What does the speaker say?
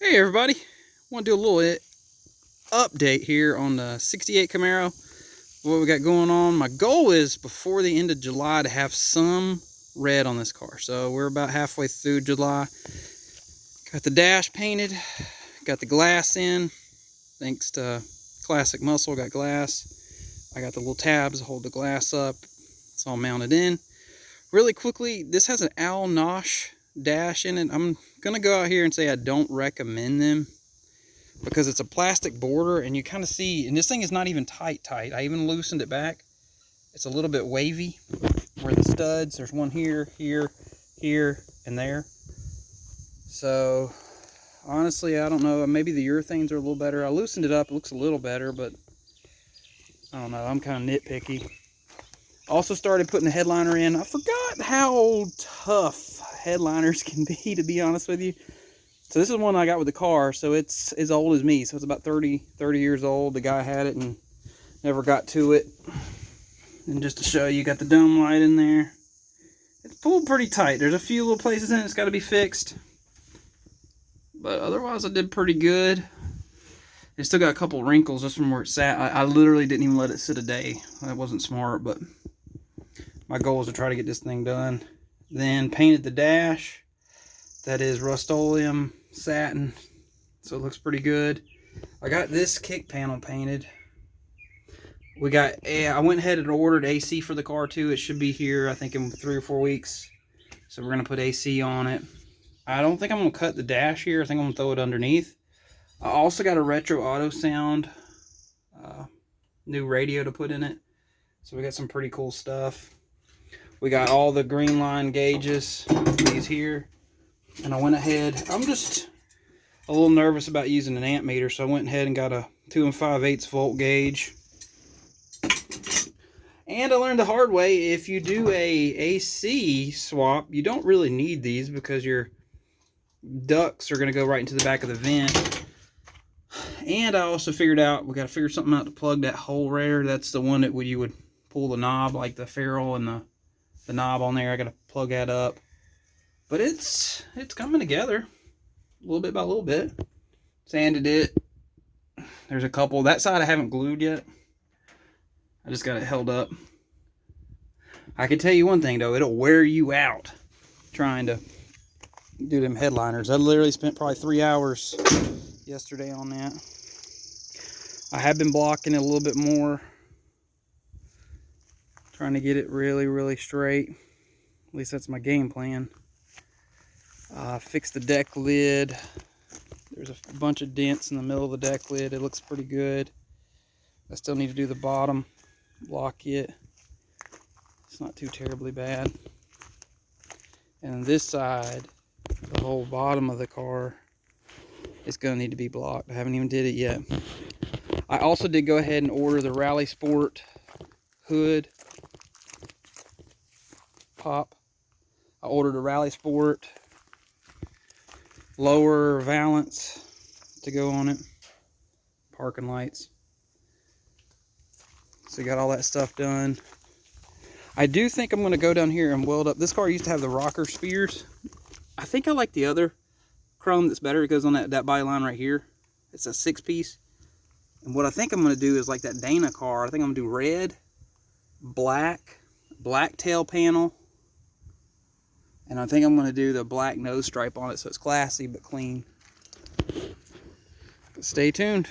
Hey everybody, want to do a little update here on the 68 Camaro, what we got going on. My goal is before the end of July to have some red on this car. So we're about halfway through July. Got the dash painted, got the glass in, thanks to Classic Muscle, got glass. I got the little tabs to hold the glass up. It's all mounted in. Really quickly, this has an knoch dash in it. I'm gonna go out here and say I don't recommend them because it's a plastic border and you kind of see, and this thing is not even tight. I even loosened it back. It's a little bit wavy where the studs, there's one here, here, and there. So honestly, I don't know, maybe the urethanes are a little better. I loosened it up, it looks a little better, but I don't know, I'm kind of nitpicky. Also started putting the headliner in. I forgot how tough headliners can be, to be honest with you. So this is one I got with the car, so it's as old as me. So it's about 30 years old. The guy had it and never got to it. And just to show you, got the dome light in there. It's pulled pretty tight. There's a few little places in it that's got to be fixed. But otherwise I did pretty good. It still got a couple wrinkles just from where it sat. I literally didn't even let it sit a day. That wasn't smart, but my goal is to try to get this thing done. Then painted the dash. That is rustoleum satin, so it looks pretty good. I got this kick panel painted. I went ahead and ordered AC for the car too. It should be here, I think, in 3 or 4 weeks. So we're gonna put AC on it. I don't think I'm gonna cut the dash here. I think I'm gonna throw it underneath. I also got a retro autosound new radio to put in it. So we got some pretty cool stuff. We got all the green line gauges, these here. And I went ahead, I'm just a little nervous about using an amp meter, so I went ahead and got a 2 5/8 volt gauge. And I learned the hard way, if you do a AC swap, you don't really need these because your ducts are going to go right into the back of the vent. And I also figured out, we got to figure something out to plug that hole right there. That's the one that you would pull the knob, like the ferrule and the knob on there. I got to plug that up. But it's coming together a little bit by a little bit. Sanded it. There's a couple. That side I haven't glued yet. I just got it held up. I can tell you one thing though, it'll wear you out trying to do them headliners. I literally spent probably 3 hours yesterday on that. I have been blocking it a little bit more, trying to get it really straight. At least that's my game plan. Fixed the deck lid. There's a bunch of dents in the middle of the deck lid. It looks pretty good. I still need to do the bottom block kit. It's not too terribly bad. And on this side, the whole bottom of the car is going to need to be blocked. I haven't even did it yet. I also did go ahead and order the Rally Sport hood pop. I ordered a Rally Sport lower valance to go on it. Parking lights. So got all that stuff done. I do think I'm going to go down here and weld up. This car used to have the rocker spears. I think I like the other chrome that's better. It goes on that body line right here. It's a 6-piece. And what I think I'm going to do is like that Dana car. I think I'm going to do red, black tail panel. And I think I'm going to do the black nose stripe on it so it's classy but clean. Stay tuned.